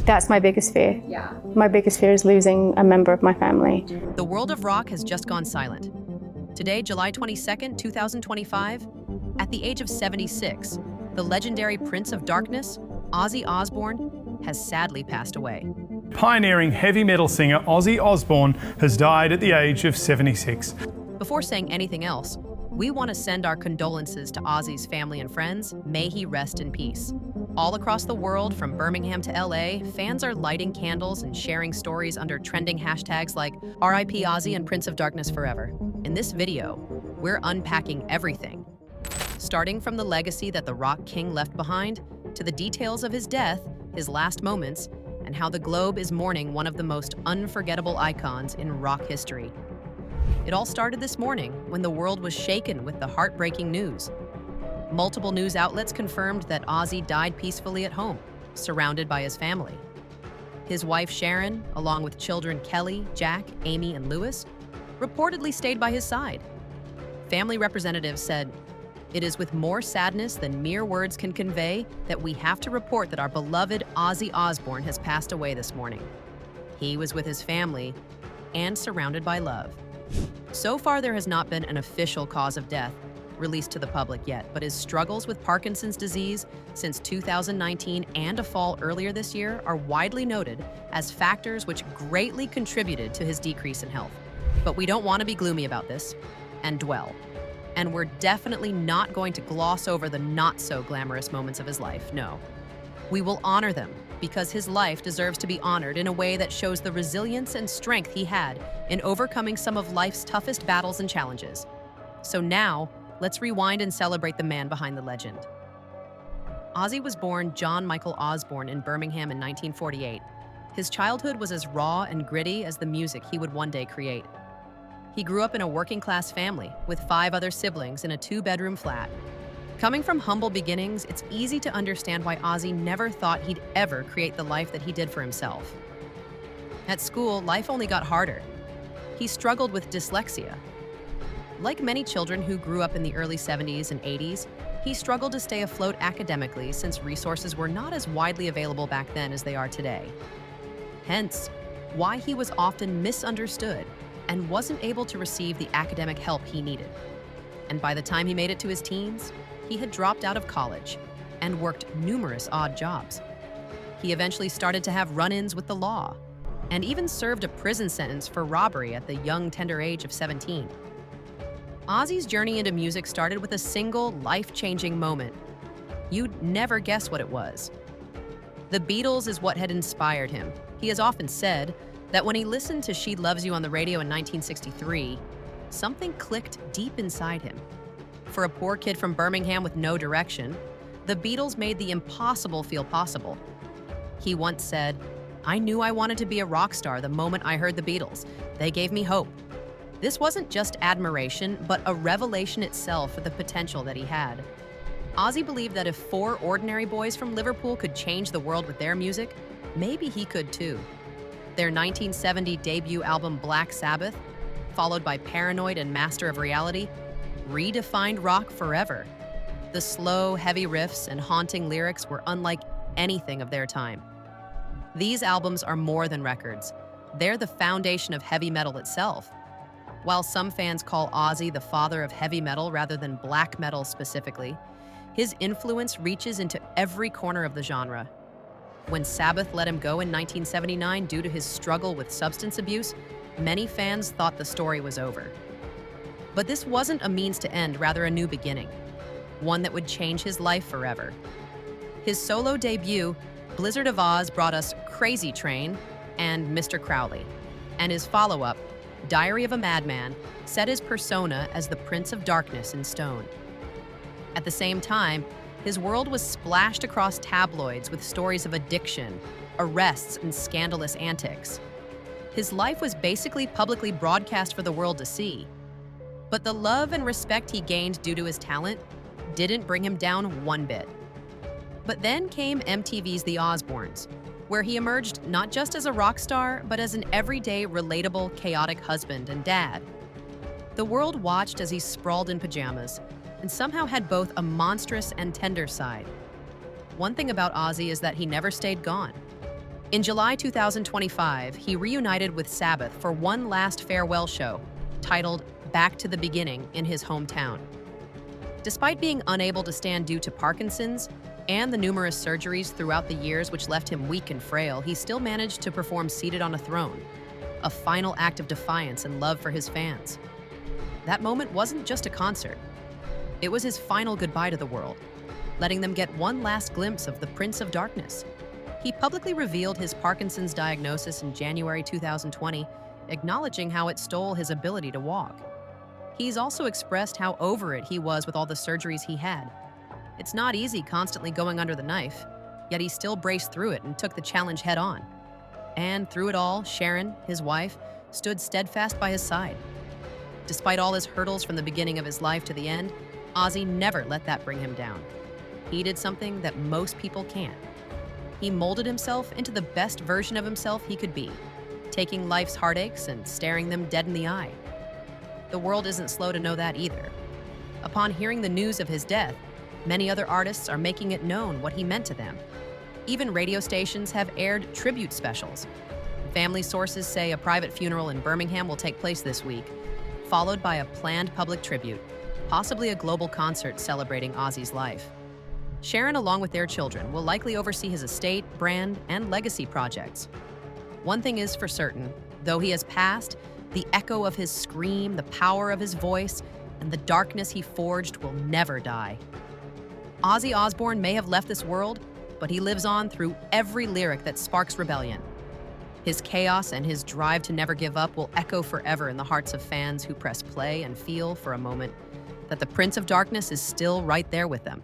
That's my biggest fear. Yeah. My biggest fear is losing a member of my family. The world of rock has just gone silent. Today, July 22nd, 2025, at the age of 76, the legendary Prince of Darkness, Ozzy Osbourne, has sadly passed away. Pioneering heavy metal singer Ozzy Osbourne has died at the age of 76. Before saying anything else, we want to send our condolences to Ozzy's family and friends. May he rest in peace. All across the world, from Birmingham to LA, fans are lighting candles and sharing stories under trending hashtags like RIP Ozzy and Prince of Darkness Forever. In this video, we're unpacking everything, starting from the legacy that the rock king left behind to the details of his death, his last moments, and how the globe is mourning one of the most unforgettable icons in rock history. It all started this morning when the world was shaken with the heartbreaking news. Multiple news outlets confirmed that Ozzy died peacefully at home, surrounded by his family. His wife Sharon, along with children Kelly, Jack, Amy, and Lewis, reportedly stayed by his side. Family representatives said, "It is with more sadness than mere words can convey that we have to report that our beloved Ozzy Osbourne has passed away this morning. He was with his family and surrounded by love." So far, there has not been an official cause of death released to the public yet, but his struggles with Parkinson's disease since 2019 and a fall earlier this year are widely noted as factors which greatly contributed to his decrease in health. But we don't want to be gloomy about this and dwell. And we're definitely not going to gloss over the not-so-glamorous moments of his life, no. We will honor them because his life deserves to be honored in a way that shows the resilience and strength he had in overcoming some of life's toughest battles and challenges. So now, let's rewind and celebrate the man behind the legend. Ozzy was born John Michael Osbourne in Birmingham in 1948. His childhood was as raw and gritty as the music he would one day create. He grew up in a working-class family with 5 other siblings in a 2-bedroom flat. Coming from humble beginnings, it's easy to understand why Ozzy never thought he'd ever create the life that he did for himself. At school, life only got harder. He struggled with dyslexia. Like many children who grew up in the early 70s and 80s, he struggled to stay afloat academically since resources were not as widely available back then as they are today. Hence, why he was often misunderstood and wasn't able to receive the academic help he needed. And by the time he made it to his teens, he had dropped out of college and worked numerous odd jobs. He eventually started to have run-ins with the law and even served a prison sentence for robbery at the young, tender age of 17. Ozzy's journey into music started with a single, life-changing moment. You'd never guess what it was. The Beatles is what had inspired him. He has often said that when he listened to She Loves You on the radio in 1963, something clicked deep inside him. For a poor kid from Birmingham with no direction, the Beatles made the impossible feel possible. He once said, "I knew I wanted to be a rock star the moment I heard the Beatles. They gave me hope." This wasn't just admiration, but a revelation itself for the potential that he had. Ozzy believed that if 4 ordinary boys from Liverpool could change the world with their music, maybe he could too. Their 1970 debut album Black Sabbath, followed by Paranoid and Master of Reality, redefined rock forever. The slow, heavy riffs and haunting lyrics were unlike anything of their time. These albums are more than records. They're the foundation of heavy metal itself. While some fans call Ozzy the father of heavy metal rather than black metal specifically, his influence reaches into every corner of the genre. When Sabbath let him go in 1979 due to his struggle with substance abuse, many fans thought the story was over. But this wasn't a means to end, rather a new beginning, one that would change his life forever. His solo debut, Blizzard of Ozz, brought us Crazy Train and Mr. Crowley, and his follow-up, Diary of a Madman, set his persona as the Prince of Darkness in stone. At the same time, his world was splashed across tabloids with stories of addiction, arrests, and scandalous antics. His life was basically publicly broadcast for the world to see. But the love and respect he gained due to his talent didn't bring him down one bit. But then came MTV's The Osbournes, where he emerged not just as a rock star, but as an everyday, relatable, chaotic husband and dad. The world watched as he sprawled in pajamas and somehow had both a monstrous and tender side. One thing about Ozzy is that he never stayed gone. In July 2025, he reunited with Sabbath for one last farewell show, titled Back to the Beginning, in his hometown. Despite being unable to stand due to Parkinson's and the numerous surgeries throughout the years which left him weak and frail, he still managed to perform seated on a throne, a final act of defiance and love for his fans. That moment wasn't just a concert. It was his final goodbye to the world, letting them get one last glimpse of the Prince of Darkness. He publicly revealed his Parkinson's diagnosis in January 2020, acknowledging how it stole his ability to walk. He's also expressed how over it he was with all the surgeries he had. It's not easy constantly going under the knife, yet he still braced through it and took the challenge head on. And through it all, Sharon, his wife, stood steadfast by his side. Despite all his hurdles from the beginning of his life to the end, Ozzy never let that bring him down. He did something that most people can't. He molded himself into the best version of himself he could be, taking life's heartaches and staring them dead in the eye. The world isn't slow to know that either. Upon hearing the news of his death, many other artists are making it known what he meant to them. Even radio stations have aired tribute specials. Family sources say a private funeral in Birmingham will take place this week, followed by a planned public tribute, possibly a global concert celebrating Ozzy's life. Sharon, along with their children, will likely oversee his estate, brand, and legacy projects. One thing is for certain, though he has passed, the echo of his scream, the power of his voice, and the darkness he forged will never die. Ozzy Osbourne may have left this world, but he lives on through every lyric that sparks rebellion. His chaos and his drive to never give up will echo forever in the hearts of fans who press play and feel for a moment that the Prince of Darkness is still right there with them.